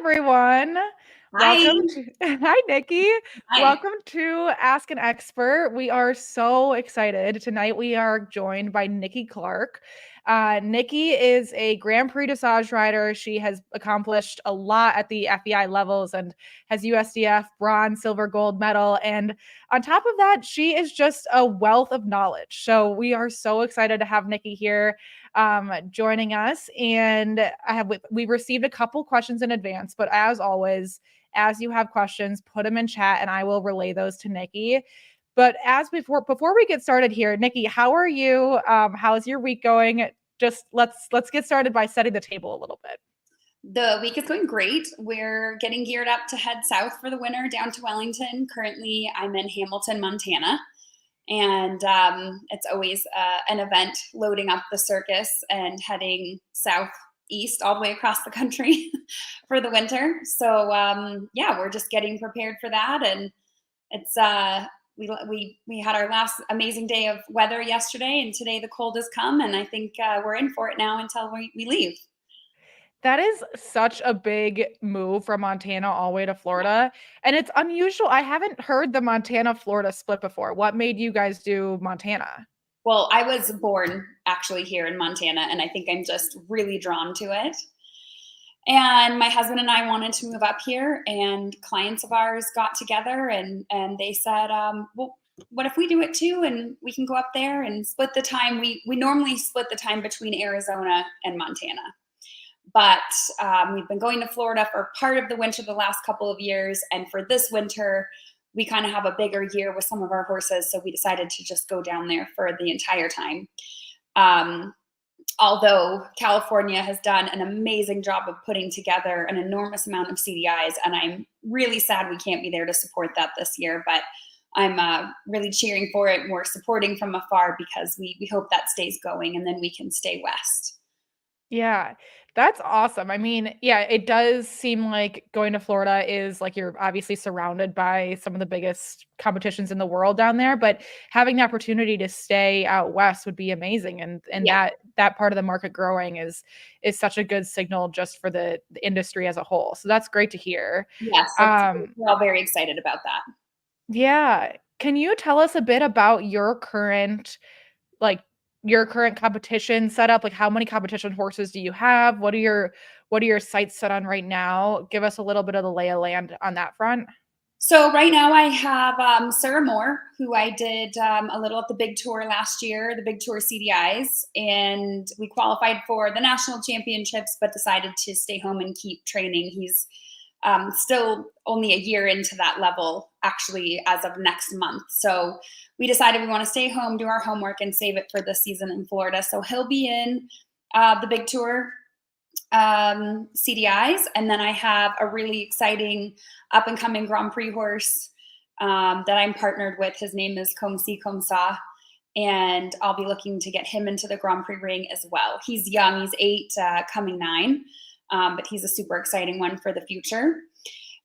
everyone. Hi. Hi, Nikki. Hi. Welcome to Ask an Expert. We are so excited. Tonight we are joined by Niki Clarke. Nikki is a Grand Prix Dressage rider. She has accomplished a lot at the FEI levels and has USDF bronze, silver, gold medal. And on top of that, she is just a wealth of knowledge. So we are so excited to have Nikki here joining us. And we received a couple questions in advance, but as always, as you have questions, put them in chat and I will relay those to Nikki. But as before we get started here, Nikki, how are you? How's your week going? Just let's get started by setting the table a little bit. The week is going great. We're getting geared up to head south for the winter down to Wellington. Currently, I'm in Hamilton, Montana. And it's always an event loading up the circus and heading southeast all the way across the country for the winter. So yeah, we're just getting prepared for that. And it's we had our last amazing day of weather yesterday, and today the cold has come, and I think we're in for it now until we leave. That is such a big move from Montana all the way to Florida. And it's unusual. I haven't heard the Montana-Florida split before. What made you guys do Montana? Well, I was born actually here in Montana, and I think I'm just really drawn to it. And my husband and I wanted to move up here, and clients of ours got together and they said, well, what if we do it too? And we can go up there and split the time. We normally split the time between Arizona and Montana. But we've been going to Florida for part of the winter the last couple of years. And for this winter, we kind of have a bigger year with some of our horses. So we decided to just go down there for the entire time. Although California has done an amazing job of putting together an enormous amount of CDIs. And I'm really sad we can't be there to support that this year. But I'm really cheering for it. And we're supporting from afar because we hope that stays going, and then we can stay west. Yeah, that's awesome. I mean, yeah, it does seem like going to Florida is like you're obviously surrounded by some of the biggest competitions in the world down there, but having the opportunity to stay out west would be amazing. And Yeah. that part of the market growing is such a good signal just for the industry as a whole. So that's great to hear. Yes, we're all very excited about that. Yeah. Can you tell us a bit about like your current competition setup? Like how many competition horses do you have? What are your sights set on right now? Give us a little bit of the lay of land on that front. So right now I have Sarah Moore, who I did a little at the Big Tour last year, the Big Tour CDIs, and we qualified for the national championships, but decided to stay home and keep training. He's still only a year into that level, actually, as of next month. So we decided we want to stay home, do our homework, and save it for this season in Florida. So he'll be in the Big Tour CDIs. And then I have a really exciting up and coming Grand Prix horse that I'm partnered with. His name is Komsi Komsa. And I'll be looking to get him into the Grand Prix ring as well. He's young, he's 8, coming 9. But he's a super exciting one for the future.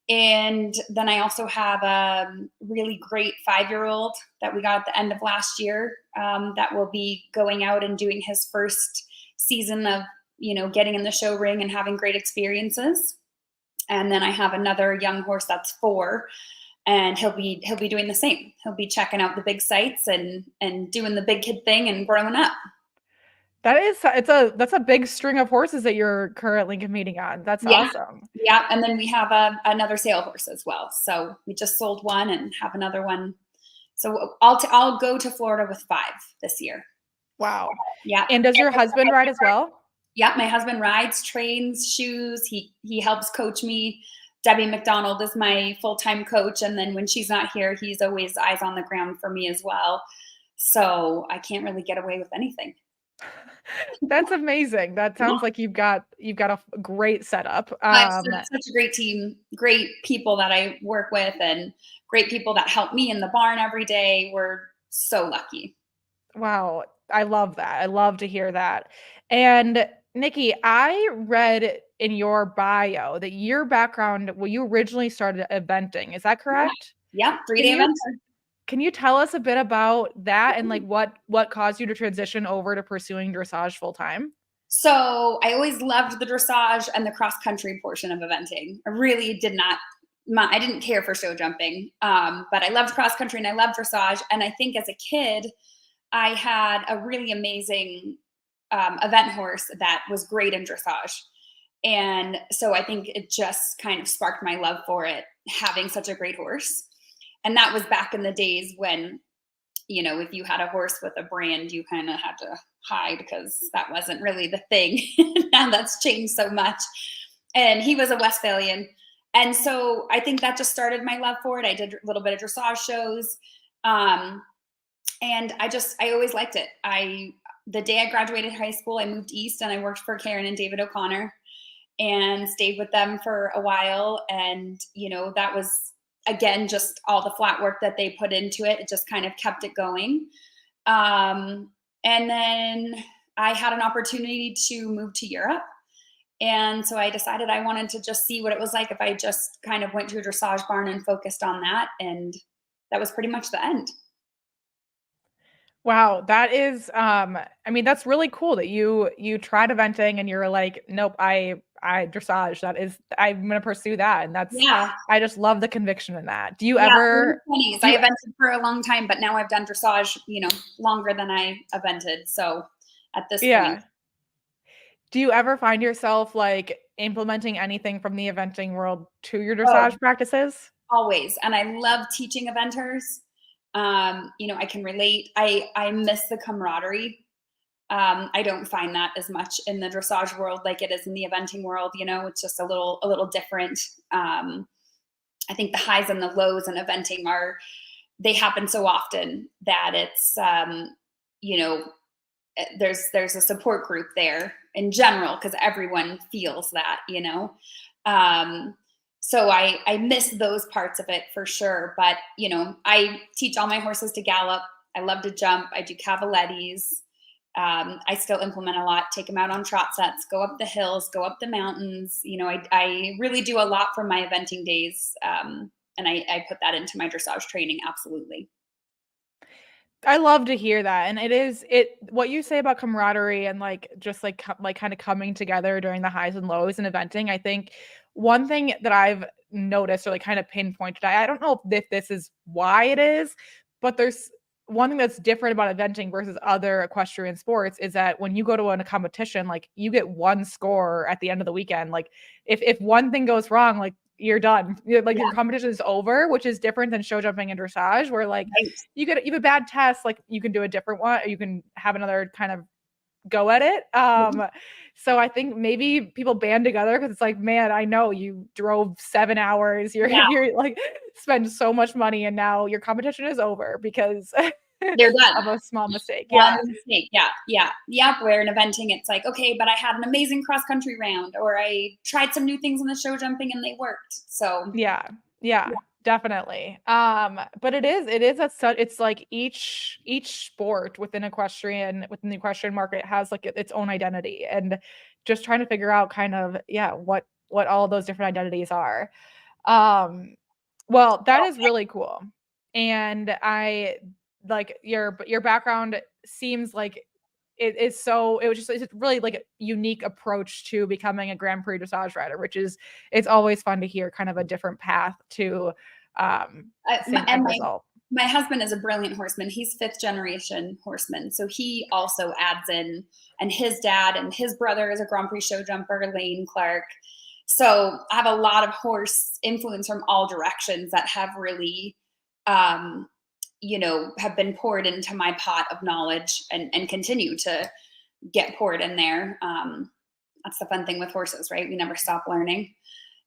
And then I also have a really great 5-year-old that we got at the end of last year that will be going out and doing his first season of, getting in the show ring and having great experiences. And then I have another young horse that's 4, and he'll be doing the same. He'll be checking out the big sights and doing the big kid thing and growing up. That's a big string of horses that you're currently competing on. That's Yeah. awesome. Yeah. And then we have another sale horse as well. So we just sold one and have another one. So I'll go to Florida with 5 this year. Wow. Yeah. And does your husband ride as well? Yeah. My husband rides, trains, shoes. He helps coach me. Debbie McDonald is my full-time coach. And then when she's not here, he's always eyes on the ground for me as well. So I can't really get away with anything. That's amazing. That sounds like you've got a great setup. Such a great team, great people that I work with, and great people that help me in the barn every day. We're so lucky. Wow, I love that. I love to hear that. And Nikki, I read in your bio that your background, well, you originally started eventing. Is that correct? Yeah, 3-day Can you events. can you tell us a bit about that and like what caused you to transition over to pursuing dressage full time? So I always loved the dressage and the cross country portion of eventing. I really did not. I didn't care for show jumping, but I loved cross country and I loved dressage. And I think as a kid, I had a really amazing event horse that was great in dressage. And so I think it just kind of sparked my love for it, having such a great horse. And that was back in the days when, you know, if you had a horse with a brand, you kind of had to hide because that wasn't really the thing. Now that's changed so much. And he was a Westphalian. And so I think that just started my love for it. I did a little bit of dressage shows. And I always liked it. The day I graduated high school, I moved east and I worked for Karen and David O'Connor and stayed with them for a while. And, you know, that was, again, just all the flat work that they put into it. It just kind of kept it going. And then I had an opportunity to move to Europe. And so I decided I wanted to just see what it was like if I just kind of went to a dressage barn and focused on that. And that was pretty much the end. Wow, that is I mean, that's really cool that you tried eventing and you're like, nope, I dressage, I'm gonna pursue that. And that's, Yeah. I just love the conviction in that. Do you Yeah, ever I evented for a long time, but now I've done dressage, you know, longer than I evented. So at this point. Do you ever find yourself like implementing anything from the eventing world to your Oh, dressage practices? always. And I love teaching eventers. You know, I can relate. I miss the camaraderie. I don't find that as much in the dressage world like it is in the eventing world. You know, it's just a little different. I think the highs and the lows in eventing they happen so often that it's, you know, there's a support group there in general because everyone feels that, you know. So I miss those parts of it for sure. But, you know, I teach all my horses to gallop. I love to jump. I do cavalettis. I still implement a lot, take them out on trot sets, go up the hills, go up the mountains. You know, I really do a lot from my eventing days. And I put that into my dressage training. Absolutely. I love to hear that. And what you say about camaraderie and like just like kind of coming together during the highs and lows in eventing. I think one thing that I've noticed or like kind of pinpointed, I don't know if this is why it is, but there's one thing that's different about eventing versus other equestrian sports is that when you go to a competition, like you get one score at the end of the weekend. Like if one thing goes wrong, like you're done. Like Yeah. your competition is over, which is different than show jumping and dressage, where like Right. you have a bad test, like you can do a different one, or you can have another kind of go at it. So I think maybe people band together because it's like, man, I know you drove 7 hours, Yeah. you're like spend so much money, and now your competition is over because They're done. of a small mistake. One mistake. Yeah. Where in eventing, it's like, okay, but I had an amazing cross country round, or I tried some new things in the show jumping and they worked. So Yeah, definitely. But it is it's like each sport within the equestrian market has like its own identity, and just trying to figure out kind of what all of those different identities are. Well, that is really cool. And I like your background seems like it's really like a unique approach to becoming a Grand Prix dressage rider, which is, it's always fun to hear kind of a different path to same end result. My husband is a brilliant horseman. He's 5th generation horseman. So he also adds in, and his dad and his brother is a Grand Prix show jumper, Niki Clarke. So I have a lot of horse influence from all directions that have really, you know, have been poured into my pot of knowledge and continue to get poured in there. That's the fun thing with horses, right? We never stop learning.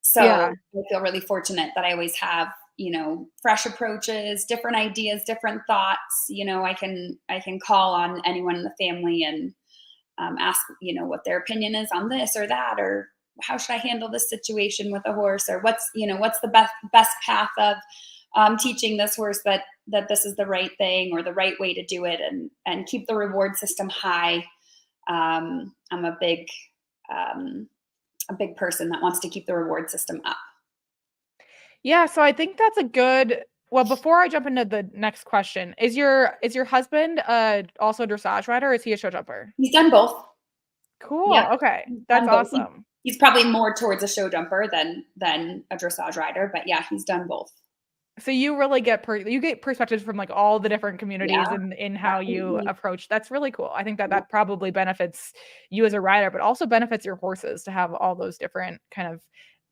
So I feel really fortunate that I always have, you know, fresh approaches, different ideas, different thoughts. You know, I can call on anyone in the family and ask, you know, what their opinion is on this or that, or how should I handle this situation with a horse, or what's the best path of teaching this horse that this is the right thing or the right way to do it, and keep the reward system high. I'm a big person that wants to keep the reward system up. Yeah, so I think that's a good. Well, before I jump into the next question, is your husband also a dressage rider, or is he a show jumper? He's done both. Cool. Yeah, Okay. he's That's done both. awesome. He's probably more towards a show jumper than a dressage rider, but yeah, he's done both. So you really get you get perspectives from like all the different communities Yeah, in how you definitely. approach. That's really cool. I think that Yeah. that probably benefits you as a rider, but also benefits your horses to have all those different kind of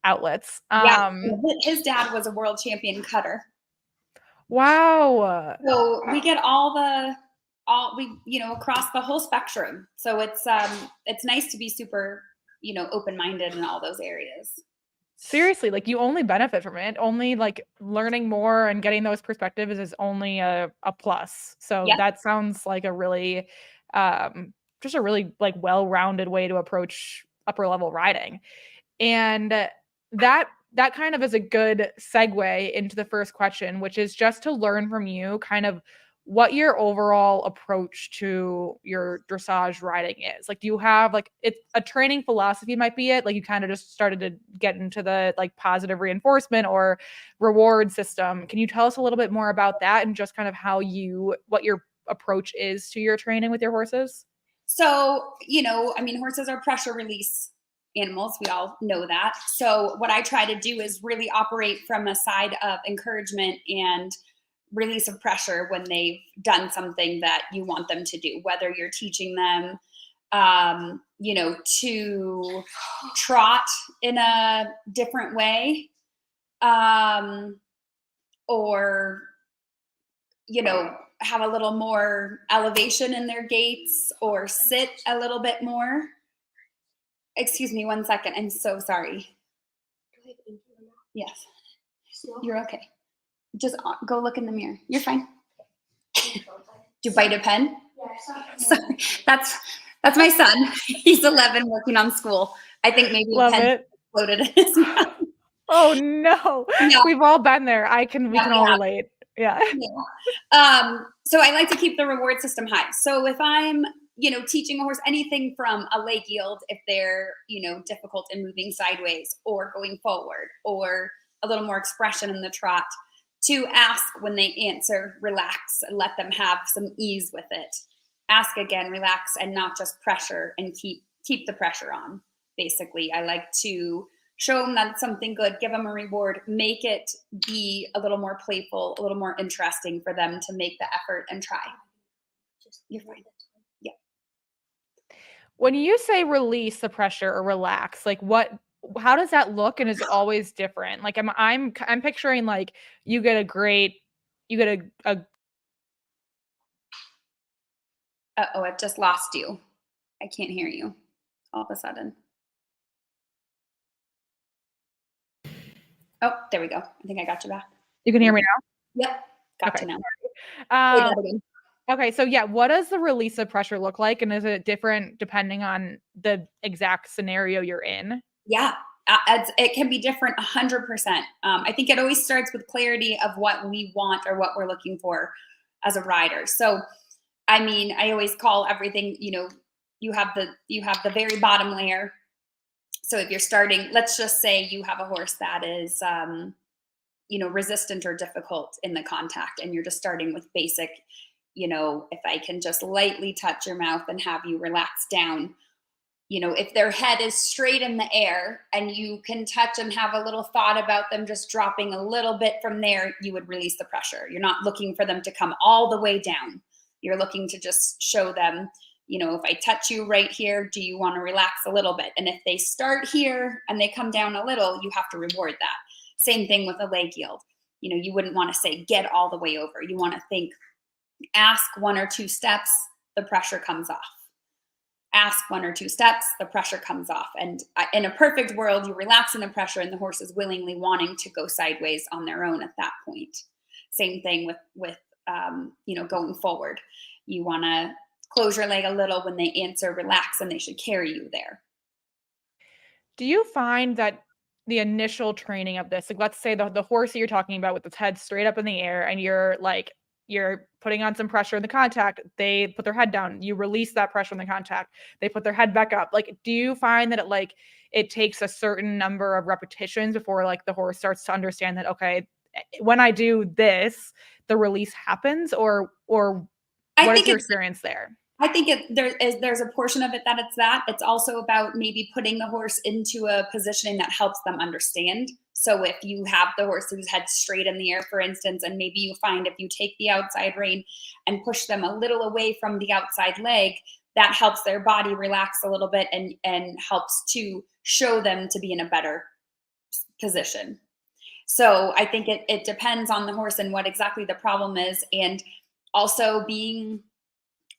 outlets. Yeah, his dad was a world champion cutter. Wow. So we get all we, across the whole spectrum. So it's nice to be super, open-minded in all those areas. Seriously, like you only benefit from it. Only like learning more and getting those perspectives is only a plus. So Yeah. that sounds like a really just a really like well-rounded way to approach upper level riding. And that kind of is a good segue into the first question, which is just to learn from you kind of what your overall approach to your dressage riding is. Like, do you have like it's a training philosophy might be it? Like you kind of just started to get into the like positive reinforcement or reward system. Can you tell us a little bit more about that and just kind of what your approach is to your training with your horses? So, horses are pressure release animals. We all know that. So, what I try to do is really operate from a side of encouragement and release of pressure when they've done something that you want them to do, whether you're teaching them, to trot in a different way, or, have a little more elevation in their gaits or sit a little bit more. Excuse me 1 second. I'm so sorry. Yes. You're okay. Just go look in the mirror. You're fine. Did you bite a pen? Sorry. That's my son. He's 11 working on school. I think maybe Love a pen it. exploded in his mouth. Oh no. Yeah. We've all been there. We can all relate. Yeah. So I like to keep the reward system high. So if I'm, teaching a horse anything from a leg yield, if they're, difficult in moving sideways or going forward, or a little more expression in the trot, to ask when they answer, relax, and let them have some ease with it. Ask again, relax, and not just pressure, and keep the pressure on. Basically, I like to show them that it's something good, give them a reward, make it be a little more playful, a little more interesting for them to make the effort and try. You're fine. Yeah. When you say release the pressure or relax, like how does that look and is it always different? Like I'm picturing like you get a Uh-oh, I've just lost you. I can't hear you all of a sudden. Oh, there we go. I think I got you back. You can hear me now? Yep. Got you now. Okay, so yeah, what does the release of pressure look like? And is it different depending on the exact scenario you're in? Yeah, it can be different 100%. I think it always starts with clarity of what we want or what we're looking for as a rider. So, I always call everything, you have the very bottom layer. So if you're starting, let's just say you have a horse that is, resistant or difficult in the contact, and you're just starting with basic, if I can just lightly touch your mouth and have you relax down. If their head is straight in the air and you can touch and have a little thought about them just dropping a little bit from there, you would release the pressure. You're not looking for them to come all the way down. You're looking to just show them, if I touch you right here, do you want to relax a little bit? And if they start here and they come down a little, you have to reward that. Same thing with a leg yield. You wouldn't want to say, get all the way over. You want to think, ask 1 or 2 steps, the pressure comes off. Ask 1 or 2 steps, the pressure comes off. And in a perfect world, you relax in the pressure and the horse is willingly wanting to go sideways on their own at that point. Same thing with going forward. You want to close your leg a little when they answer, relax, and they should carry you there. Do you find that the initial training of this, like let's say the horse that you're talking about with its head straight up in the air and you're putting on some pressure in the contact, they put their head down, you release that pressure in the contact, they put their head back up. Like, do you find that it takes a certain number of repetitions before like the horse starts to understand that, okay, when I do this, the release happens, or what is your experience there? I think there's a portion of it that it's that. It's also about maybe putting the horse into a positioning that helps them understand. So if you have the horse whose head straight in the air, for instance, and maybe you find if you take the outside rein and push them a little away from the outside leg, that helps their body relax a little bit and helps to show them to be in a better position. So I think it depends on the horse and what exactly the problem is, and also being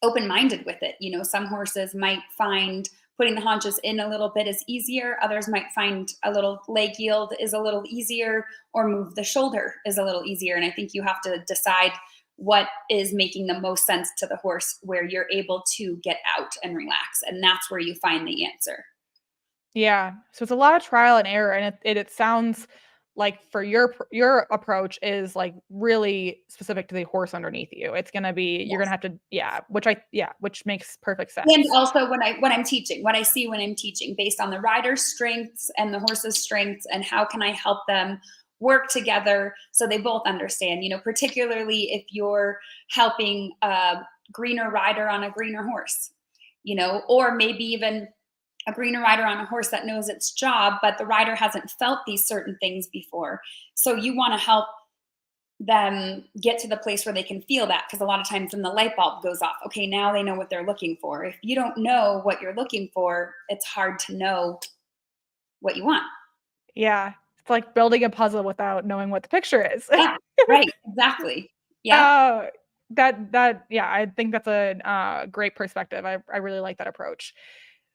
open-minded with it. You know, some horses might find putting the haunches in a little bit is easier. Others might find a little leg yield is a little easier, or move the shoulder is a little easier. And I think you have to decide what is making the most sense to the horse, where you're able to get out and relax. And that's where you find the answer. Yeah. So it's a lot of trial and error, and it sounds like for your approach is like really specific to the horse underneath you. It's gonna be you're gonna have to which makes perfect sense. And also when I'm teaching, what I see when I'm teaching, based on the rider's strengths and the horse's strengths, and how can I help them work together so they both understand. You know, particularly if you're helping a greener rider on a greener horse, you know, or maybe even a greener rider on a horse that knows its job, but the rider hasn't felt these certain things before. So you want to help them get to the place where they can feel that, because a lot of times when the light bulb goes off, okay, now they know what they're looking for. If you don't know what you're looking for, it's hard to know what you want. Yeah. It's like building a puzzle without knowing what the picture is. Yeah, right, exactly. Yeah. Uh, yeah, I think that's a great perspective. I really like that approach.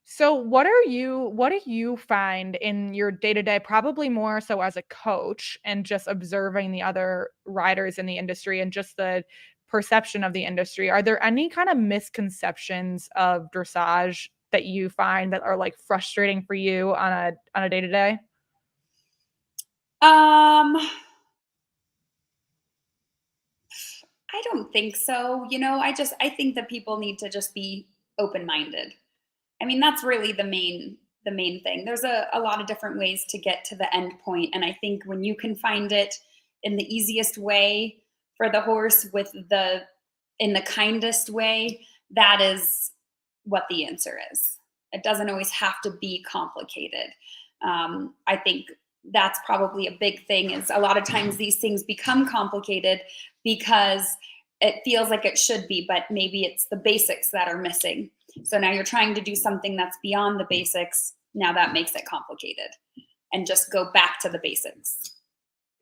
So what do you find in your day-to-day, probably more so as a coach and just observing the other riders in the industry and just the perception of the industry? Are there any kind of misconceptions of dressage that you find that are like frustrating for you on a day-to-day? Um, I don't think so. You know, I think that people need to just be open-minded. I mean, that's really the main thing. There's a lot of different ways to get to the end point. And I think when you can find it in the easiest way for the horse in the kindest way, that is what the answer is. It doesn't always have to be complicated. I think that's probably a big thing, is a lot of times these things become complicated because it feels like it should be, but maybe it's the basics that are missing. So now you're trying to do something that's beyond the basics. Now that makes it complicated, and just go back to the basics.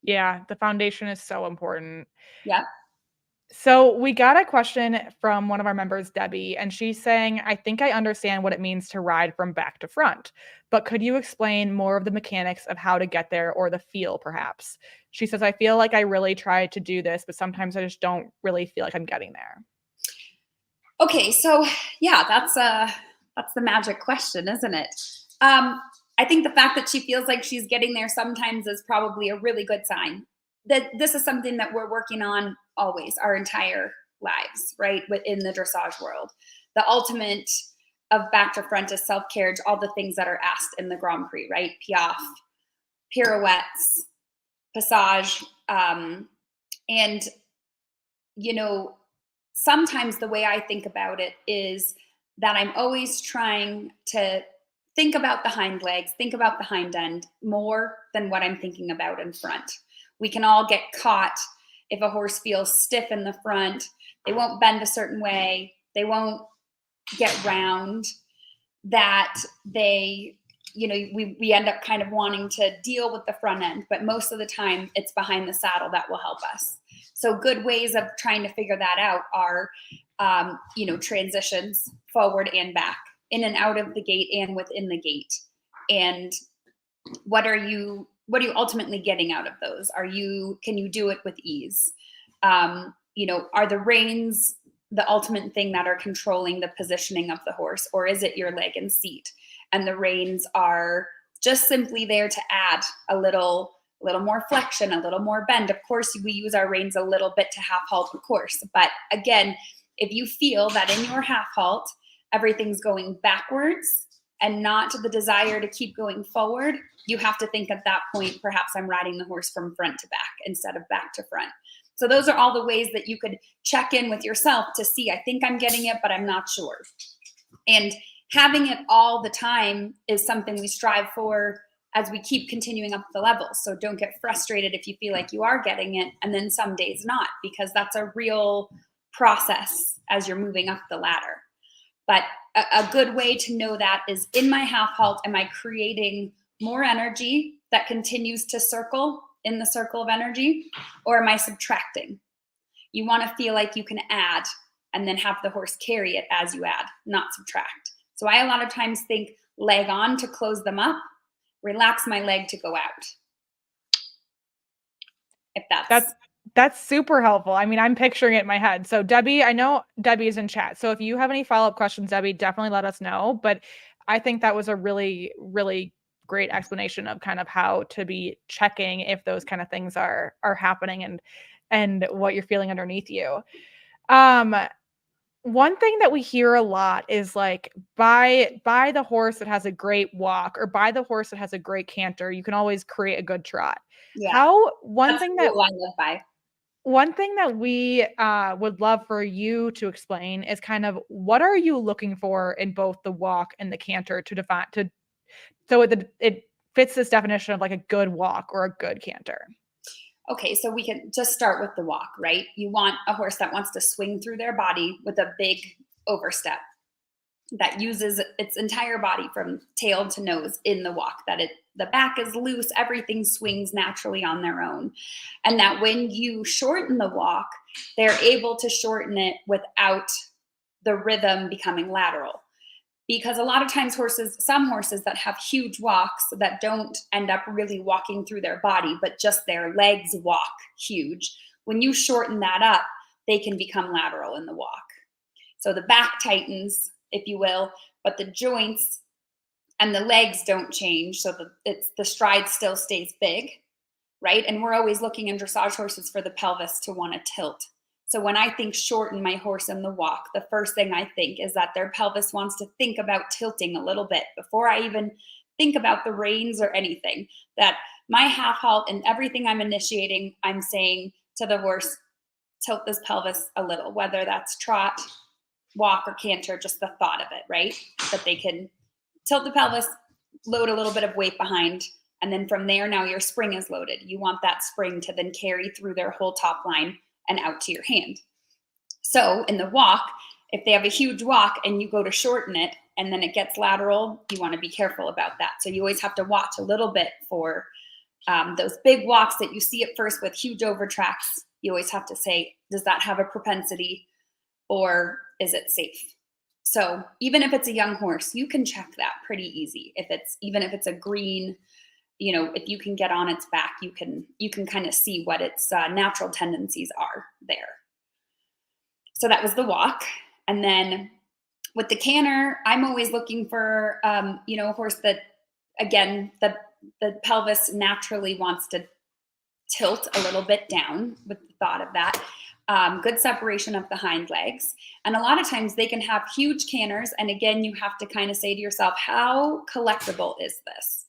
Yeah, the foundation is so important. Yeah. So we got a question from one of our members, Debbie, and she's saying, I think I understand what it means to ride from back to front, but could you explain more of the mechanics of how to get there, or the feel perhaps? She says, I feel like I really try to do this, but sometimes I just don't really feel like I'm getting there. Okay, so yeah, that's the magic question, isn't it? I think the fact that she feels like she's getting there sometimes is probably a really good sign. That this is something that we're working on always, our entire lives, right? Within the dressage world, the ultimate of back to front is self carriage, all the things that are asked in the Grand Prix, right? Piaffe, pirouettes, passage, and you know, sometimes the way I think about it is that I'm always trying to think about the hind legs, think about the hind end more than what I'm thinking about in front. We can all get caught if a horse feels stiff in the front. They won't bend a certain way. They won't get round, that they, you know, we end up kind of wanting to deal with the front end, but most of the time it's behind the saddle that will help us. So good ways of trying to figure that out are, you know, transitions forward and back, in and out of the gate and within the gate. And what are you ultimately getting out of those? Can you do it with ease? You know, are the reins the ultimate thing that are controlling the positioning of the horse, or is it your leg and seat? And the reins are just simply there to add a little more flexion, a little more bend. Of course, we use our reins a little bit to half halt, of course. But again, if you feel that in your half halt, everything's going backwards and not the desire to keep going forward, you have to think at that point, perhaps I'm riding the horse from front to back instead of back to front. So those are all the ways that you could check in with yourself to see, I think I'm getting it, but I'm not sure. And having it all the time is something we strive for as we keep continuing up the levels. So don't get frustrated if you feel like you are getting it and then some days not, because that's a real process as you're moving up the ladder. But a good way to know that is, in my half halt, am I creating more energy that continues to circle in the circle of energy, or am I subtracting? You want to feel like you can add and then have the horse carry it as you add, not subtract. So I a lot of times think leg on to close them up, relax my leg to go out. If that's super helpful. I mean, I'm picturing it in my head. So Debbie, I know Debbie is in chat. So if you have any follow-up questions, Debbie, definitely let us know. But I think that was a really, really great explanation of kind of how to be checking if those kind of things are happening and what you're feeling underneath you. One thing that we hear a lot is like, buy the horse that has a great walk, or buy the horse that has a great canter. You can always create a good trot. Yeah, One thing that I live by. One thing that we would love for you to explain is kind of, what are you looking for in both the walk and the canter to define so it fits this definition of like a good walk or a good canter. Okay, so we can just start with the walk, right? You want a horse that wants to swing through their body with a big overstep, that uses its entire body from tail to nose in the walk, that the back is loose, everything swings naturally on their own. And that when you shorten the walk, they're able to shorten it without the rhythm becoming lateral. Because a lot of times some horses that have huge walks that don't end up really walking through their body, but just their legs walk huge, when you shorten that up, they can become lateral in the walk. So the back tightens, if you will, but the joints and the legs don't change. So the stride still stays big, right? And we're always looking in dressage horses for the pelvis to want to tilt. So when I think shorten my horse in the walk, the first thing I think is that their pelvis wants to think about tilting a little bit before I even think about the reins or anything. That my half halt and everything I'm initiating, I'm saying to the horse, tilt this pelvis a little, whether that's trot, walk, or canter, just the thought of it, right? That they can tilt the pelvis, load a little bit of weight behind, and then from there, now your spring is loaded. You want that spring to then carry through their whole top line and out to your hand. So in the walk, if they have a huge walk and you go to shorten it and then it gets lateral, you want to be careful about that. So you always have to watch a little bit for those big walks that you see at first with huge overtracks. You always have to say, does that have a propensity, or is it safe? So even if it's a young horse, you can check that pretty easy. Even if it's a green, if you can get on its back, you can kind of see what its natural tendencies are there. So that was the walk. And then with the canter, I'm always looking for, a horse that, again, the pelvis naturally wants to tilt a little bit down with the thought of that. Good separation of the hind legs. And a lot of times they can have huge canters. And again, you have to kind of say to yourself, how collectible is this?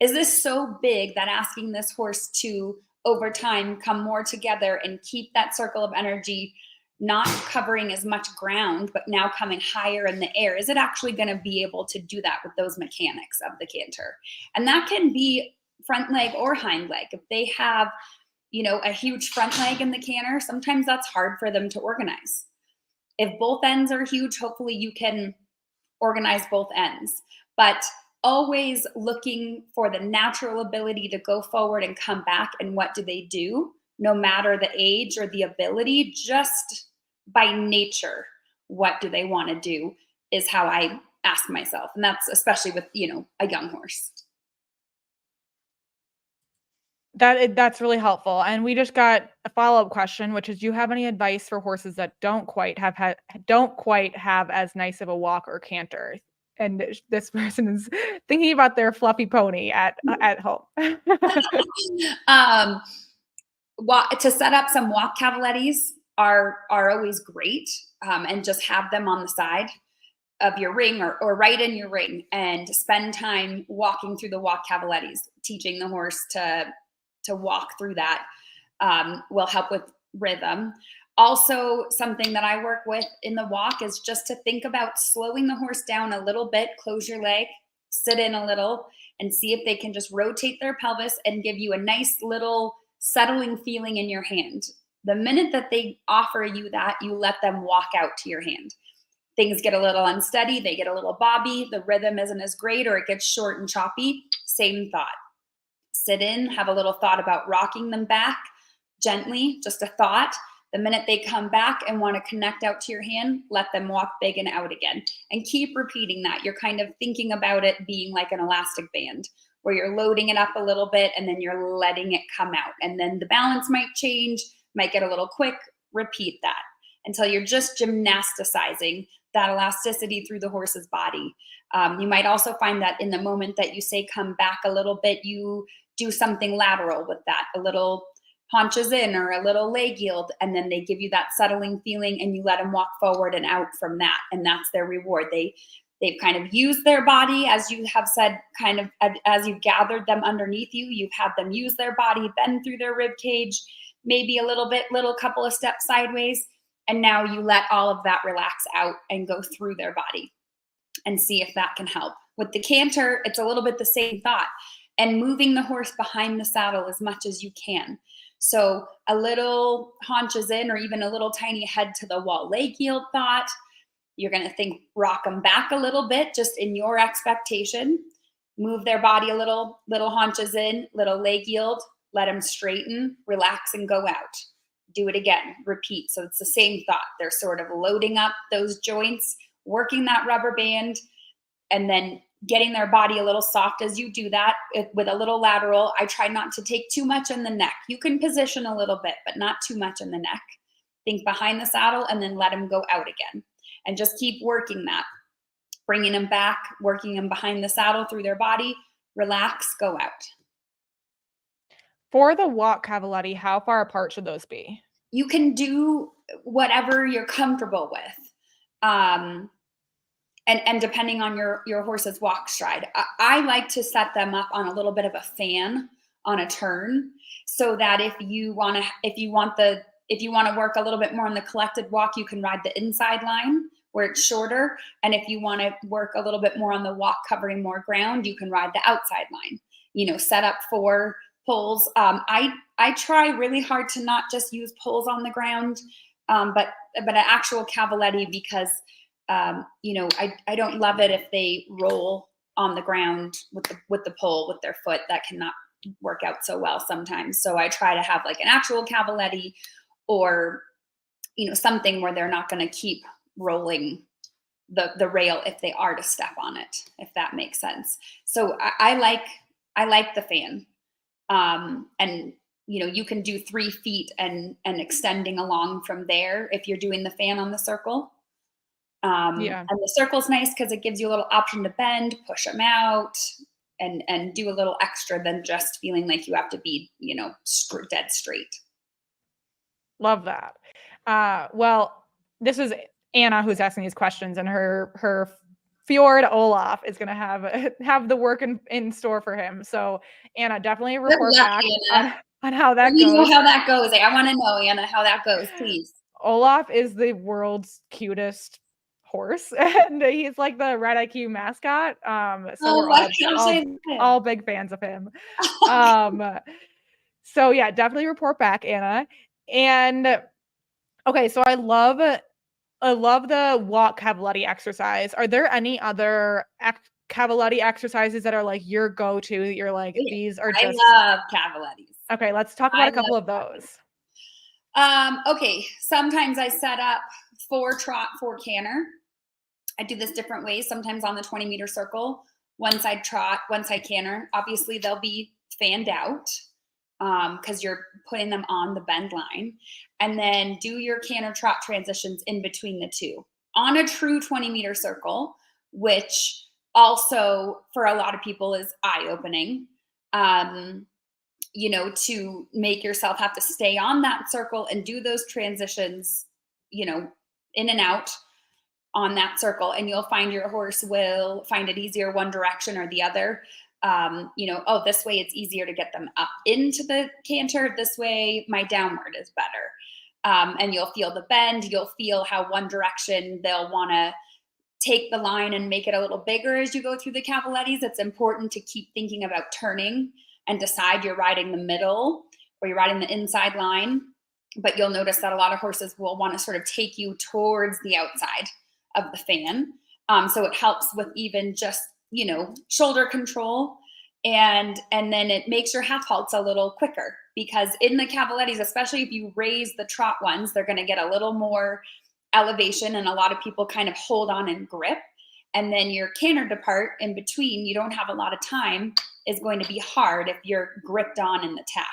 Is this so big that asking this horse to, over time, come more together and keep that circle of energy not covering as much ground, but now coming higher in the air? Is it actually going to be able to do that with those mechanics of the canter? And that can be front leg or hind leg. If they have, a huge front leg in the canter, sometimes that's hard for them to organize. If both ends are huge, hopefully you can organize both ends. But always looking for the natural ability to go forward and come back. And what do they do? No matter the age or the ability, just by nature, what do they want to do is how I ask myself. And that's especially with, a young horse. That's really helpful. And we just got a follow-up question, which is, do you have any advice for horses that don't quite have as nice of a walk or canter? And this person is thinking about their fluffy pony at home. To set up some walk cavalettes are always great, and just have them on the side of your ring or right in your ring, and spend time walking through the walk cavalettes, teaching the horse to walk through that will help with rhythm. Also, something that I work with in the walk is just to think about slowing the horse down a little bit, close your leg, sit in a little, and see if they can just rotate their pelvis and give you a nice little settling feeling in your hand. The minute that they offer you that, you let them walk out to your hand. Things get a little unsteady, they get a little bobby, the rhythm isn't as great, or it gets short and choppy. Same thought. Sit in, have a little thought about rocking them back gently, just a thought. The minute they come back and want to connect out to your hand, let them walk big and out again. And keep repeating that. You're kind of thinking about it being like an elastic band, where you're loading it up a little bit and then you're letting it come out. And then the balance might change, might get a little quick. Repeat that until you're just gymnasticizing that elasticity through the horse's body. You might also find that in the moment that you say come back a little bit, you do something lateral with that, a little haunches in or a little leg yield, and then they give you that settling feeling and you let them walk forward and out from that. And that's their reward. They've kind of used their body, as you have said, kind of as you've gathered them underneath you, you've had them use their body, bend through their rib cage, maybe a little couple of steps sideways. And now you let all of that relax out and go through their body and see if that can help. With the canter, it's a little bit the same thought, and moving the horse behind the saddle as much as you can. So a little haunches in, or even a little tiny head to the wall leg yield thought. You're going to think rock them back a little bit, just in your expectation. Move their body a little haunches in, little leg yield, let them straighten, relax, and go out. Do it again, repeat. So it's the same thought. They're sort of loading up those joints, working that rubber band, and then getting their body a little soft as you do that with a little lateral. I try not to take too much in the neck. You can position a little bit, but not too much in the neck. Think behind the saddle and then let them go out again. And just keep working that. Bringing them back, working them behind the saddle through their body. Relax, go out. For the walk cavaletti, how far apart should those be? You can do whatever you're comfortable with. And depending on your horse's walk stride. I like to set them up on a little bit of a fan on a turn, so that if you want to work a little bit more on the collected walk, you can ride the inside line where it's shorter. And if you want to work a little bit more on the walk covering more ground, you can ride the outside line. Set up 4 poles. I try really hard to not just use poles on the ground, but an actual cavaletti, because I don't love it if they roll on the ground with the pole with their foot. That cannot work out so well sometimes. So I try to have like an actual cavaletti, or something where they're not going to keep rolling the rail if they are to step on it, if that makes sense. So I like the fan, and you can do 3 feet and extending along from there if you're doing the fan on the circle. And the circle's nice because it gives you a little option to bend, push them out, and do a little extra than just feeling like you have to be, dead straight. Love that. Well, this is Anna who's asking these questions, and her Fjord Olaf is going to have the work in store for him. So Anna, definitely report back on how that goes. Know how that goes. I want to know, Anna, how that goes, please. Olaf is the world's cutest horse, and he's like the Red IQ mascot. So we're all big fans of him. So yeah, definitely report back, Anna. And okay, so I love the walk cavaletti exercise. Are there any other cavaletti exercises that are like your go-to that you're like, these are just... I love cavalettis. Okay, let's talk about a couple of those. Okay, sometimes I set up 4 trot, 4 canter. I do this different ways, sometimes on the 20-meter circle, one side trot, one side canter. Obviously, they'll be fanned out because you're putting them on the bend line. And then do your canter trot transitions in between the 2 on a true 20-meter circle, which also for a lot of people is eye-opening. To make yourself have to stay on that circle and do those transitions, in and out on that circle. And you'll find your horse will find it easier one direction or the other. This way it's easier to get them up into the canter. This way my downward is better. And you'll feel the bend. You'll feel how one direction they'll want to take the line and make it a little bigger as you go through the cavalettis. It's important to keep thinking about turning and decide you're riding the middle or you're riding the inside line. But you'll notice that a lot of horses will want to sort of take you towards the outside of the fan. So it helps with even just, shoulder control. And then it makes your half halts a little quicker, because in the cavalettis, especially if you raise the trot ones, they're going to get a little more elevation, and a lot of people kind of hold on and grip. And then your canter depart in between, you don't have a lot of time, is going to be hard if you're gripped on in the tack,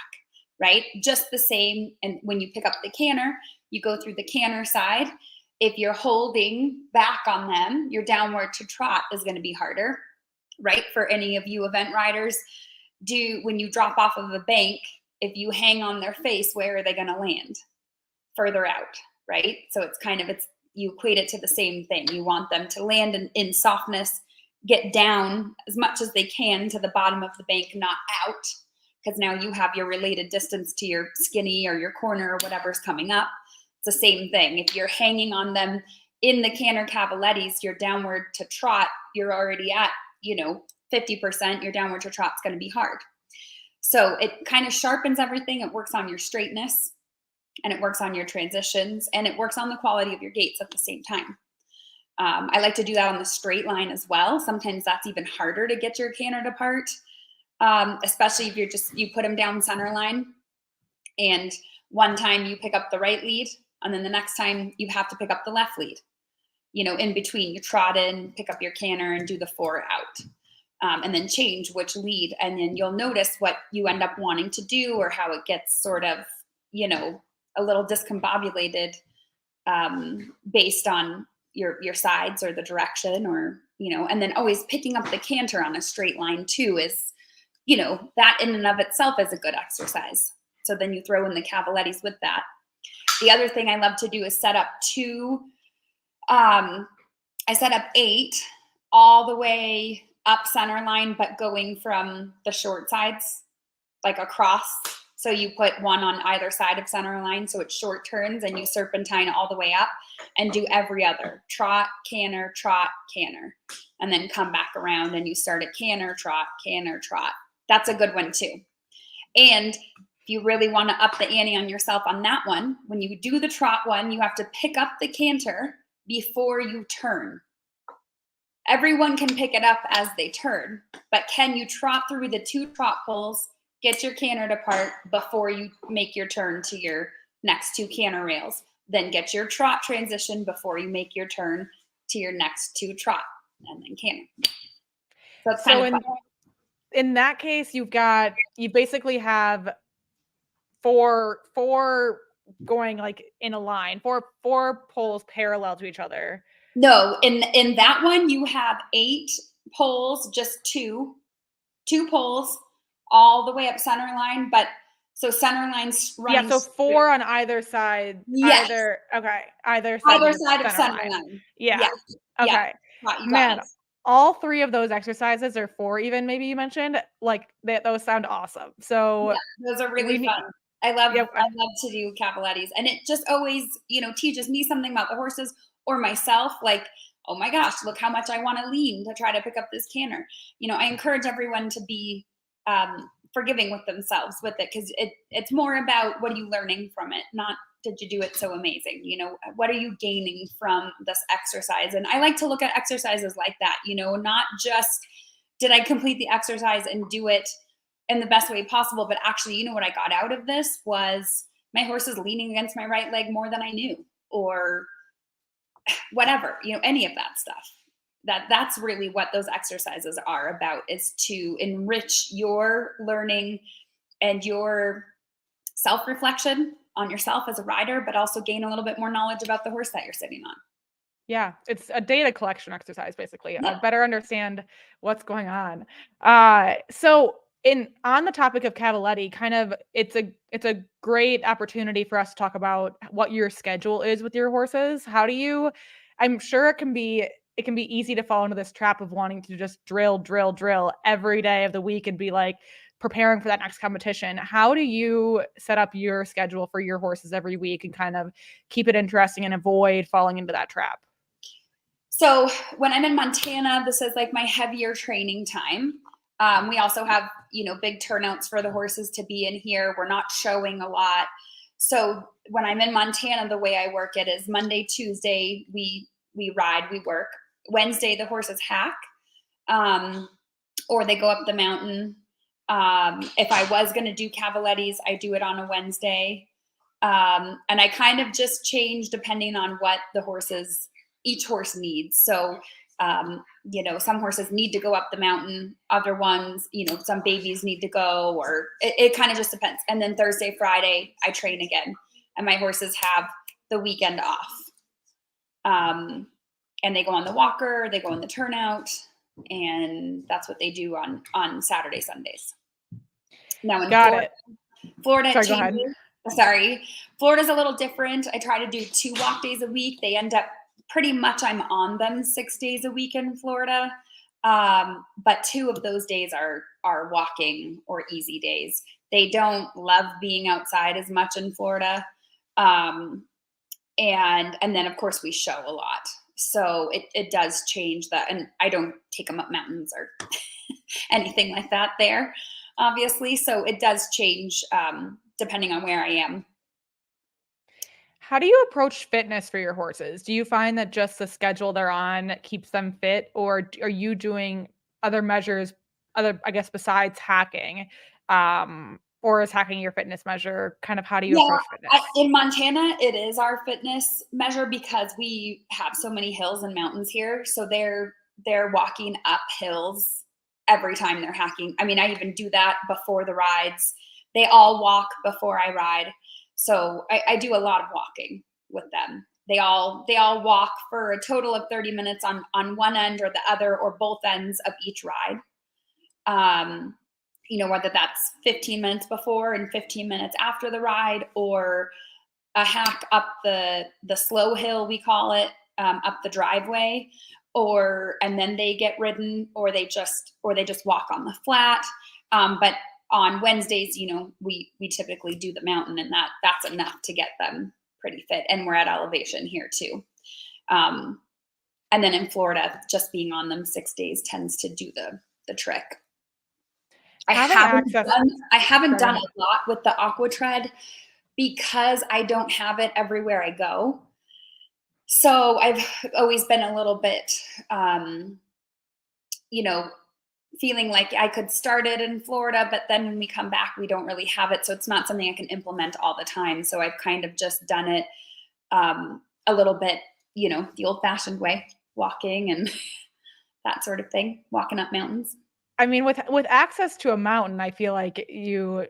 right? Just the same. And when you pick up the canter, you go through the canter side. If you're holding back on them, your downward to trot is going to be harder, right? For any of you event riders, when you drop off of a bank, if you hang on their face, where are they going to land? Further out, right? So you equate it to the same thing. You want them to land in softness, get down as much as they can to the bottom of the bank, not out, because now you have your related distance to your skinny or your corner or whatever's coming up. It's the same thing. If you're hanging on them in the canter cavalettis, your downward to trot, you're already at 50%, your downward to trot's going to be hard. So it kind of sharpens everything. It works on your straightness, and it works on your transitions, and it works on the quality of your gaits at the same time. I like to do that on the straight line as well. Sometimes that's even harder to get your canter depart, especially if you put them down center line, and one time you pick up the right lead, and then the next time you have to pick up the left lead. In between, you trot in, pick up your canter, and do the 4 out. And then change which lead. And then you'll notice what you end up wanting to do, or how it gets sort of, a little discombobulated based on your sides or the direction, or, and then always picking up the canter on a straight line too is, that in and of itself is a good exercise. So then you throw in the cavalettis with that. The other thing I love to do is set up I set up 8 all the way up center line, but going from the short sides, like across. So you put one on either side of center line, so it's short turns, and you serpentine all the way up and do every other trot, canter, and then come back around and you start at canter, trot. That's a good one too. And if you really want to up the ante on yourself on that one, when you do the trot one, you have to pick up the canter before you turn. Everyone can pick it up as they turn, but can you trot through the 2 trot pulls, get your canter depart before you make your turn to your next 2 canter rails, then get your trot transition before you make your turn to your next 2 trot, and then canter. So it's kind of fun. In that case, you basically have four going like in a line, four poles parallel to each other. No, in that one you have 8 poles, just two poles all the way up center line, but so center lines runs. Yeah, so 4 on either side. Yes. Either side of center line. Yeah. Yes. Okay. Yeah. Man, all 3 of those exercises, or 4 even, maybe you mentioned, like those sound awesome. So yeah, those are really fun. I love to do cavalettis, and it just always, teaches me something about the horses or myself. Like, oh my gosh, look how much I want to lean to try to pick up this canter. I encourage everyone to be forgiving with themselves with it, because it's more about what are you learning from it, not did you do it so amazing. What are you gaining from this exercise? And I like to look at exercises like that, not just did I complete the exercise and do it in the best way possible, but actually, what I got out of this was my horse is leaning against my right leg more than I knew, or whatever, any of that stuff. That's really what those exercises are about, is to enrich your learning and your self-reflection on yourself as a rider, but also gain a little bit more knowledge about the horse that you're sitting on. Yeah, it's a data collection exercise, basically. Yeah. Better understand what's going on. So on the topic of cavaletti, it's a great opportunity for us to talk about what your schedule is with your horses. I'm sure it can be easy to fall into this trap of wanting to just drill every day of the week and be like preparing for that next competition. How do you set up your schedule for your horses every week and kind of keep it interesting and avoid falling into that trap? So when I'm in Montana, this is like my heavier training time. We also have, big turnouts for the horses to be in here. We're not showing a lot. So when I'm in Montana, the way I work it is Monday, Tuesday, we ride, we work. Wednesday, the horses hack, or they go up the mountain. If I was going to do cavalettis, I do it on a Wednesday. And I kind of just change depending on what each horse needs. So, some horses need to go up the mountain, other ones, some babies need to go, or it kind of just depends. And then Thursday, Friday, I train again, and my horses have the weekend off. And they go on the walker, they go on the turnout, and that's what they do on Saturday, Sundays. Now in Florida Florida's a little different. I try to do 2 walk days a week. They end up pretty much, I'm on them 6 days a week in Florida. But 2 of those days are walking or easy days. They don't love being outside as much in Florida. And then of course we show a lot. So it does change that. And I don't take them up mountains or anything like that there, obviously. So it does change depending on where I am. How do you approach fitness for your horses? Do you find that just the schedule they're on keeps them fit, or are you doing other measures, I guess, besides hacking? Or is hacking your fitness measure? Kind of how do you approach fitness? In Montana, it is our fitness measure because we have so many hills and mountains here. So they're walking up hills every time they're hacking. I mean, I even do that before the rides. They all walk before I ride. So I do a lot of walking with them. They all walk for a total of 30 minutes on one end or the other, or both ends of each ride. Whether that's 15 minutes before and 15 minutes after the ride, or a hack up the slow hill, we call it, up the driveway, and then they get ridden, or they just walk on the flat. But on Wednesdays, we typically do the mountain, and that's enough to get them pretty fit. And we're at elevation here too. And then in Florida, just being on them 6 days tends to do the trick. I haven't done a lot with the aqua tread because I don't have it everywhere I go. So I've always been a little bit, feeling like I could start it in Florida, but then when we come back, we don't really have it. So it's not something I can implement all the time. So I've kind of just done it a little bit, the old fashioned way, walking and that sort of thing, walking up mountains. I mean, with access to a mountain, I feel like you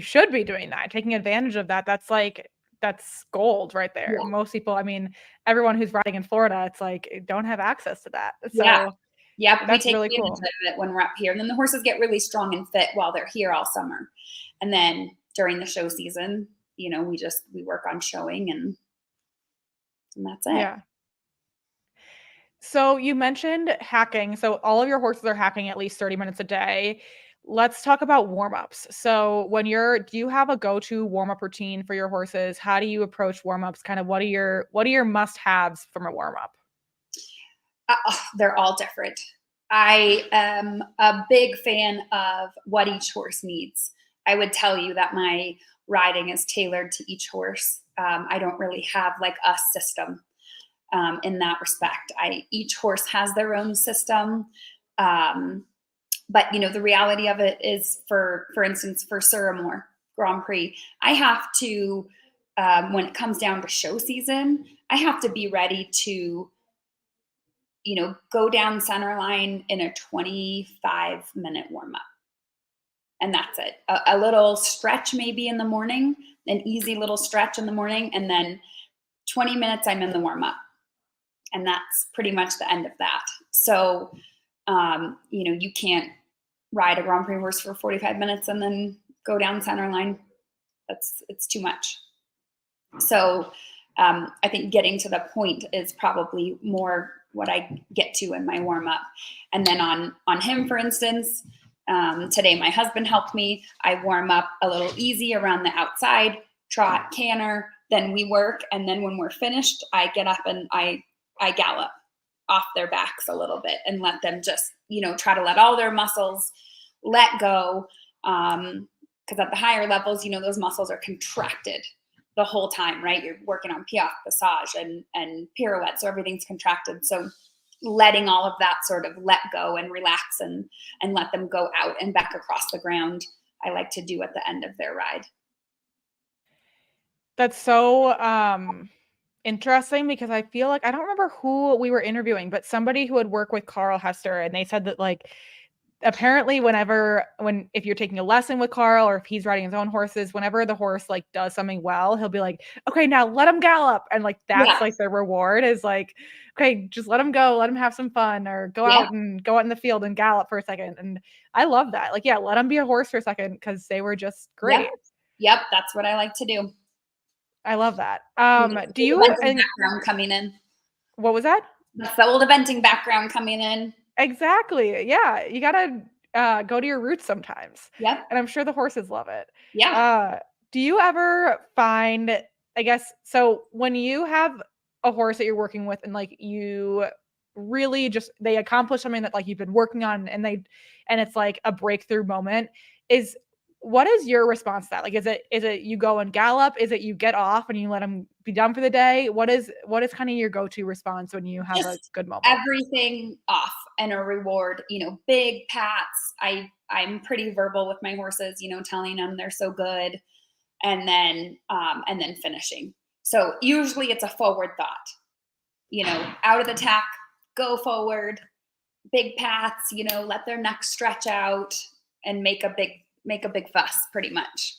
should be doing that, taking advantage of that. That's gold right there. Yeah. Most people, I mean, everyone who's riding in Florida, it's like don't have access to that. So yeah, we take advantage of it when we're up here. And then the horses get really strong and fit while they're here all summer. And then during the show season, we work on showing and that's it. Yeah. So you mentioned hacking. So all of your horses are hacking at least 30 minutes a day. Let's talk about warm-ups. So do you have a go-to warm-up routine for your horses? How do you approach warm-ups? Kind of what are your must-haves from a warm-up? They're all different. I am a big fan of what each horse needs. I would tell you that my riding is tailored to each horse. I don't really have like a system in that respect. Each horse has their own system. But the reality of it is, for instance, for Suramore Grand Prix, I have to, when it comes down to show season, I have to be ready to, go down center line in a 25-minute warm up. And that's it. A little stretch maybe in the morning, an easy little stretch in the morning, and then 20 minutes I'm in the warm up. And that's pretty much the end of that. So, you can't ride a Grand Prix horse for 45 minutes and then go down center line. It's too much. So I think getting to the point is probably more what I get to in my warm up. And then on him, for instance, Today, my husband helped me. I warm up a little easy around the outside, trot, canter, then we work. And then when we're finished, I get up and I gallop off their backs a little bit and let them just, try to let all their muscles let go. Because at the higher levels, those muscles are contracted the whole time, right? You're working on piaffe, passage, and pirouette, so everything's contracted. So letting all of that sort of let go and relax and let them go out and back across the ground, I like to do at the end of their ride. That's so interesting, because I feel like I don't remember who we were interviewing, but somebody who had worked with Carl Hester, and they said that like apparently if you're taking a lesson with Carl, or if he's riding his own horses, whenever the horse like does something well, he'll be like, okay, now let him gallop. And like, that's like the reward is like, okay, just let him go, let him have some fun, or go out in the field and gallop for a second. And I love that. Like, yeah, let him be a horse for a second, because they were just great. Yep. That's what I like to do. I love that. Do you background coming in? What was that? That's the old eventing background coming in. Exactly. Yeah. You gotta go to your roots sometimes. Yep. And I'm sure the horses love it. Yeah. Do you ever find, I guess, so when you have a horse that you're working with and like you really just, they accomplish something that like you've been working on, and it's like a breakthrough moment, what is your response to that? Like, is it you go and gallop? Is it you get off and you let them be done for the day? What is kind of your go-to response when you have a good moment? Everything off and a reward, big pats. I'm pretty verbal with my horses, telling them they're so good, and then finishing. So usually it's a forward thought, out of the tack, go forward, big pats, let their neck stretch out and make a big fuss, pretty much.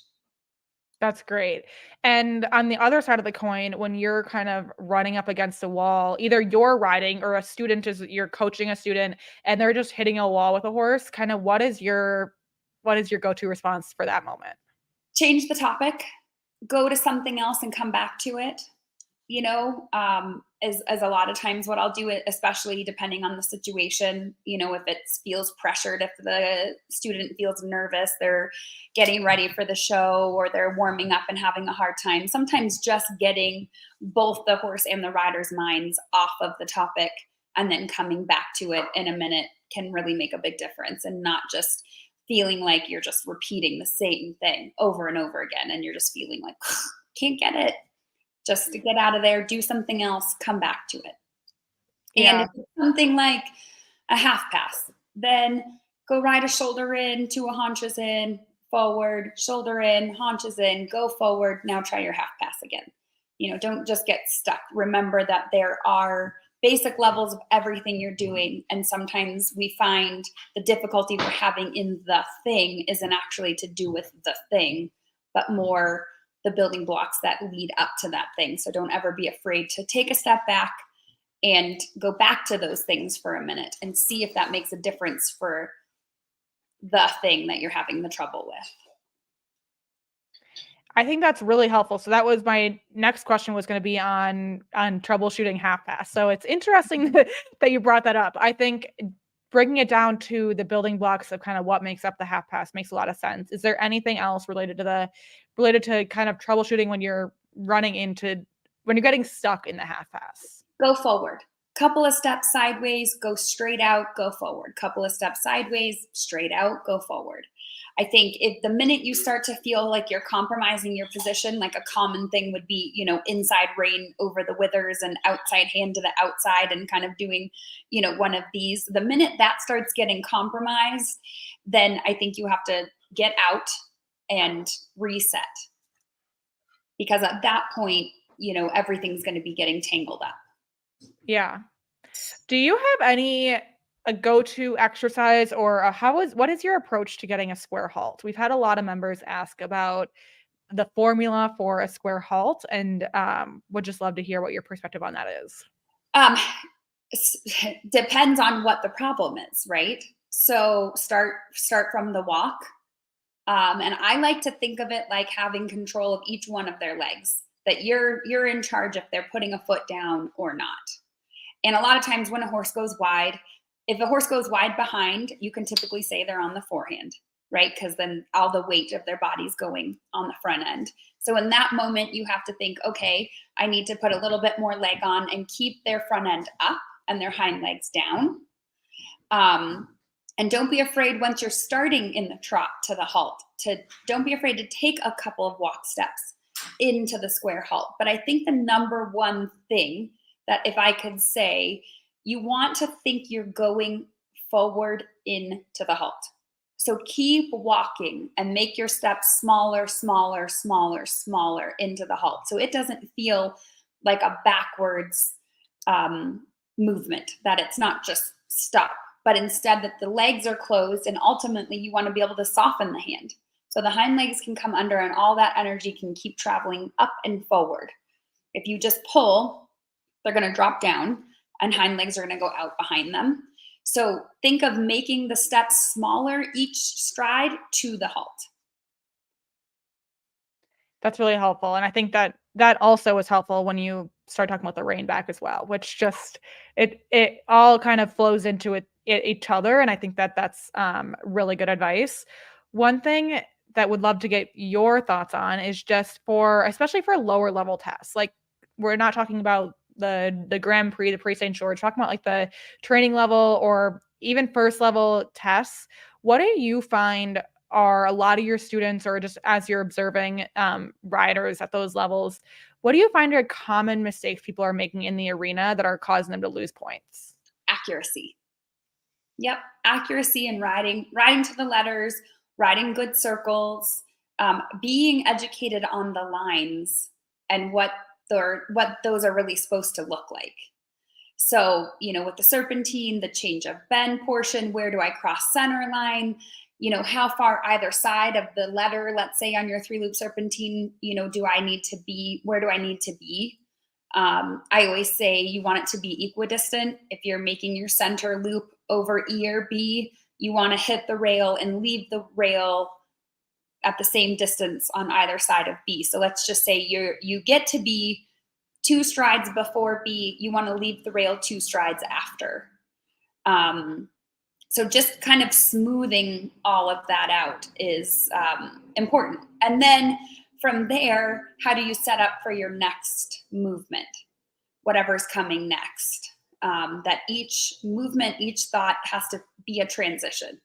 That's great. And on the other side of the coin, when you're kind of running up against a wall, either you're riding or you're coaching a student and they're just hitting a wall with a horse, kind of what is your go-to response for that moment? Change the topic, go to something else and come back to it. As a lot of times what I'll do, especially depending on the situation, if it feels pressured, if the student feels nervous, they're getting ready for the show, or they're warming up and having a hard time. Sometimes just getting both the horse and the rider's minds off of the topic and then coming back to it in a minute can really make a big difference, and not just feeling like you're just repeating the same thing over and over again. And you're just feeling like, can't get it. Just to get out of there, do something else, come back to it. And if it's something like a half pass, then go ride a shoulder in, to a haunches in, forward, shoulder in, haunches in, go forward. Now try your half pass again. Don't just get stuck. Remember that there are basic levels of everything you're doing. And sometimes we find the difficulty we're having in the thing isn't actually to do with the thing, but more the building blocks that lead up to that thing. So don't ever be afraid to take a step back and go back to those things for a minute and see if that makes a difference for the thing that you're having the trouble with. I think that's really helpful. So that was my next question, was going to be on troubleshooting half pass. So it's interesting that you brought that up. I think breaking it down to the building blocks of kind of what makes up the half pass makes a lot of sense. Is there anything else related to kind of troubleshooting when you're getting stuck in the half pass? Go forward. Couple of steps sideways, go straight out, go forward. Couple of steps sideways, straight out, go forward. I think if the minute you start to feel like you're compromising your position, like a common thing would be, inside rein over the withers and outside hand to the outside and kind of doing, one of these. The minute that starts getting compromised, then I think you have to get out and reset. Because at that point, everything's going to be getting tangled up. Yeah. Do you have a go-to exercise, or what is your approach to getting a square halt? We've had a lot of members ask about the formula for a square halt, and would just love to hear what your perspective on that is. Depends on what the problem is, right? So start from the walk. And I like to think of it like having control of each one of their legs, that you're in charge if they're putting a foot down or not. And a lot of times when a horse goes wide, If a horse goes wide behind, you can typically say they're on the forehand, right? Because then all the weight of their body's going on the front end. So in that moment, you have to think, okay, I need to put a little bit more leg on and keep their front end up and their hind legs down. And don't be afraid once you're starting in the trot to the halt, don't be afraid to take a couple of walk steps into the square halt. But I think the number one thing that if I could say, you want to think you're going forward into the halt. So keep walking and make your steps smaller, smaller, smaller, smaller into the halt. So it doesn't feel like a backwards movement, that it's not just stop, but instead that the legs are closed, and ultimately you want to be able to soften the hand. So the hind legs can come under and all that energy can keep traveling up and forward. If you just pull, they're going to drop down and hind legs are going to go out behind them. So think of making the steps smaller each stride to the halt. That's really helpful. And I think that also is helpful when you start talking about the rein back as well, which just, it all kind of flows into each other. And I think that that's really good advice. One thing that would love to get your thoughts on is just especially for lower level tests. Like, we're not talking about the Grand Prix, the Prix St. George, talking about like the training level or even first level tests. What do you find are a lot of your students, or just as you're observing riders at those levels, what do you find are common mistakes people are making in the arena that are causing them to lose points? Accuracy. Yep, accuracy and riding to the letters, riding good circles, being educated on the lines and what those are really supposed to look like. So, with the serpentine, the change of bend portion, where do I cross center line? How far either side of the letter, let's say on your 3-loop serpentine, where do I need to be? I always say you want it to be equidistant. If you're making your center loop over E or B, you want to hit the rail and leave the rail at the same distance on either side of B. So let's just say you get to be 2 strides before B, you want to leave the rail 2 strides after. So just kind of smoothing all of that out is important. And then from there, how do you set up for your next movement, whatever's coming next? That each movement, each thought has to be a transition,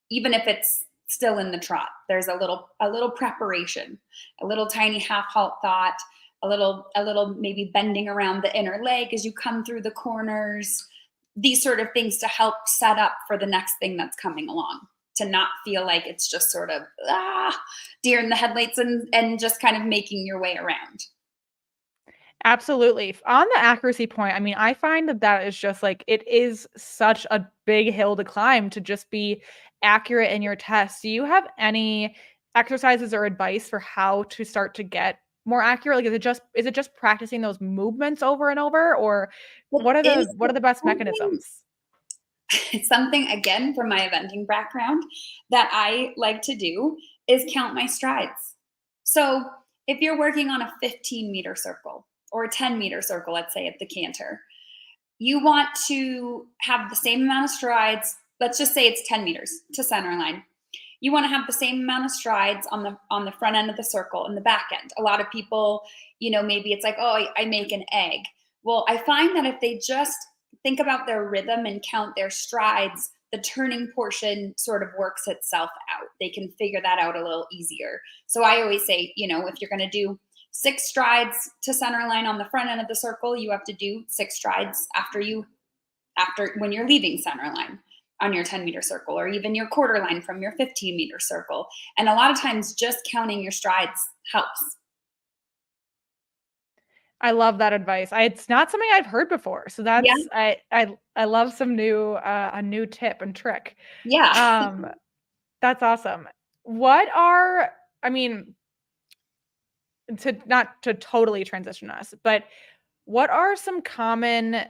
even if it's still in the trot. There's a little preparation, a little tiny half halt thought, a little maybe bending around the inner leg as you come through the corners. These sort of things to help set up for the next thing that's coming along, to not feel like it's just sort of deer in the headlights and just kind of making your way around. Absolutely. On the accuracy point, I mean, I find that is just like, it is such a big hill to climb to just be accurate in your tests. Do you have any exercises or advice for how to start to get more accurate? Like, is it just practicing those movements over and over, or what are the best mechanisms? It's something, again, from my eventing background, that I like to do is count my strides. So if you're working on a 15-meter circle or a 10-meter circle, let's say at the canter, you want to have the same amount of strides. Let's just say it's 10 meters to center line. You want to have the same amount of strides on the front end of the circle and the back end. A lot of people, maybe it's like, oh, I make an egg. Well, I find that if they just think about their rhythm and count their strides, the turning portion sort of works itself out. They can figure that out a little easier. So I always say, if you're going to do 6 strides to center line on the front end of the circle, you have to do 6 strides after when you're leaving center line on your 10-meter circle, or even your quarter line from your 15-meter circle. And a lot of times just counting your strides helps. I love that advice. It's not something I've heard before. So that's, yeah. I love some a new tip and trick. Yeah. That's awesome. I mean, not to totally transition us, but what are some common,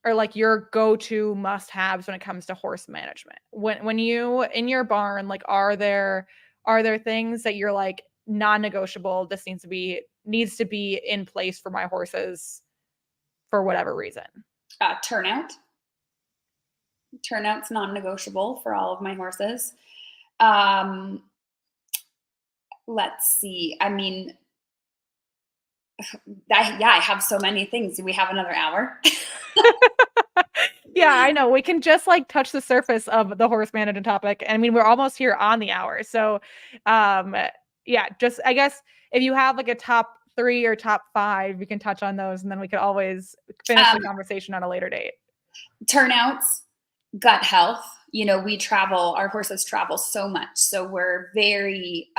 or like your go-to must-haves when it comes to horse management? When you in your barn, like, are there things that you're like, non-negotiable, this needs to be in place for my horses for whatever reason? Turnout. Turnout's non-negotiable for all of my horses. Um, let's see. I mean, I have so many things. Do we have another hour? Yeah, I know. We can just like touch the surface of the horse management topic. I mean, we're almost here on the hour. So, yeah, just I guess if you have like a top 3 or top 5, we can touch on those, and then we could always finish the conversation on a later date. Turnouts, gut health. You know, our horses travel so much. So we're very,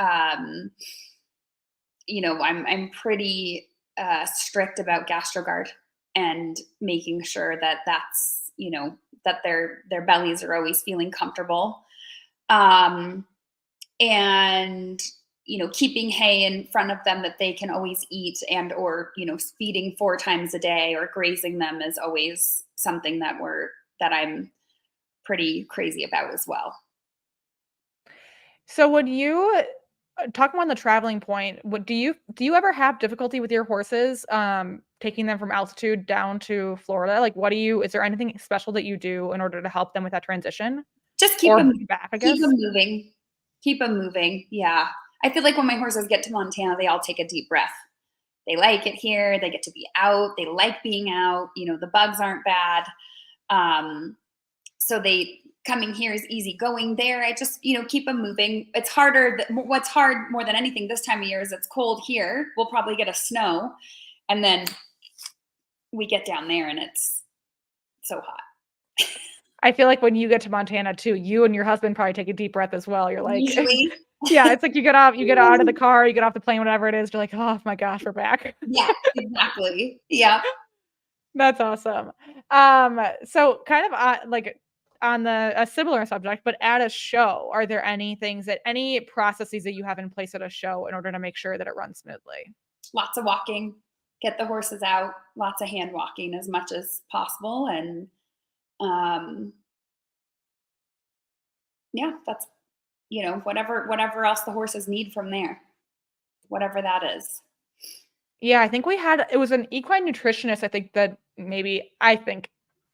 you know, I'm pretty strict about GastroGuard and making sure that that's, you know, that their bellies are always feeling comfortable. And, you know, keeping hay in front of them that they can always eat, and, or, you know, feeding 4 times a day or grazing them is always something that I'm pretty crazy about as well. So when you talking on the traveling point, what do you ever have difficulty with your horses taking them from altitude down to Florida? Like is there anything special that you do in order to help them with that transition? Just keep Or them back, I guess. Keep them moving. Yeah. I feel like when my horses get to Montana, they all take a deep breath. They like it here. They get to be out. They like being out. You know, the bugs aren't bad. So coming here is easy. Going there, I just, you know, keep them moving. It's harder. What's hard more than anything this time of year is it's cold here. We'll probably get a snow, and then we get down there and it's so hot. I feel like when you get to Montana too, you and your husband probably take a deep breath as well. You're like, usually. Yeah, it's like you get out of the car, you get off the plane, whatever it is. You're like, oh my gosh, we're back. Yeah, exactly. Yeah. That's awesome. So kind of like on a similar subject, but at a show, are there any processes that you have in place at a show in order to make sure that it runs smoothly? Lots of walking, get the horses out, lots of hand walking as much as possible. And yeah, that's, you know, whatever else the horses need from there, whatever that is. Yeah, I think it was an equine nutritionist, I think,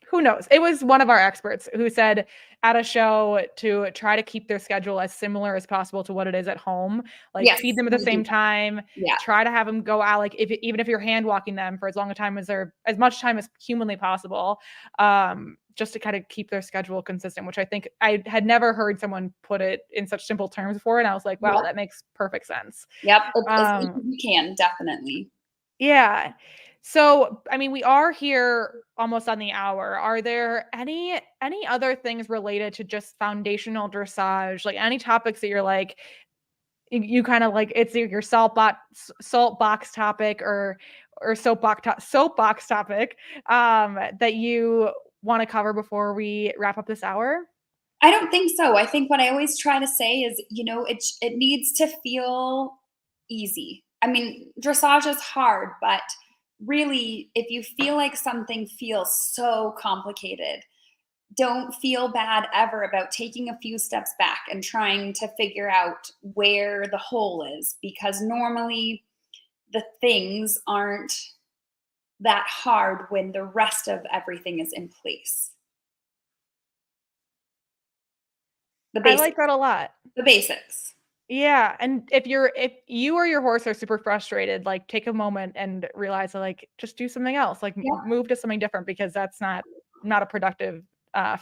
who knows? It was one of our experts who said at a show to try to keep their schedule as similar as possible to what it is at home. Like Yes, feed them at the same time. Yeah. Try to have them go out, like even if you're hand walking them for as much time as humanly possible, just to kind of keep their schedule consistent, which I think I had never heard someone put it in such simple terms before. And I was like, wow, that makes perfect sense. Yep. You can definitely. Yeah. So, I mean, we are here almost on the hour. Are there any other things related to just foundational dressage, like any topics that you're like, you kind of like, it's your soapbox topic or soapbox topic that you want to cover before we wrap up this hour? I don't think so. I think what I always try to say is, you know, it needs to feel easy. I mean, dressage is hard, but really, if you feel like something feels so complicated, don't feel bad ever about taking a few steps back and trying to figure out where the hole is, because normally the things aren't that hard when the rest of everything is in place. I like that a lot. The basics. Yeah, and if you or your horse are super frustrated, like take a moment and realize that, like, just do something else, like move to something different, because that's not a productive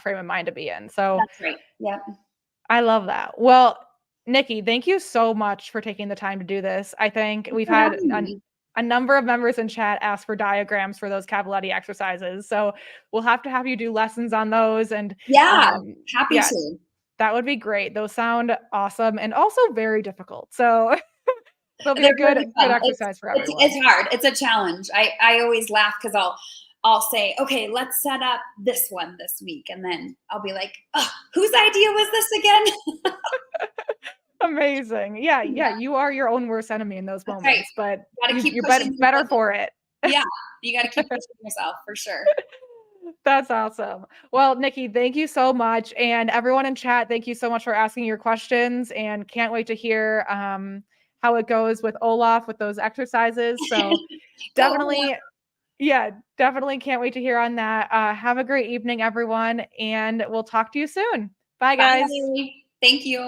frame of mind to be in. So that's right. Yeah. I love that. Well, Niki, thank you so much for taking the time to do this. I think we've had a number of members in chat ask for diagrams for those Cavaletti exercises. So we'll have to have you do lessons on those. And happy to. That would be great. Those sound awesome and also very difficult. So it'll be a good exercise for everyone. It's hard. It's a challenge. I always laugh because I'll say, okay, let's set up this one this week. And then I'll be like, oh, whose idea was this again? Amazing. Yeah. You are your own worst enemy in those moments, but you're better for it. Yeah. You got to keep pushing yourself for sure. That's awesome. Well, Niki, thank you so much. And everyone in chat, thank you so much for asking your questions, and can't wait to hear how it goes with Olaf with those exercises. So definitely Yeah, definitely can't wait to hear on that. Have a great evening, everyone, and we'll talk to you soon. Bye, guys. Bye. Thank you.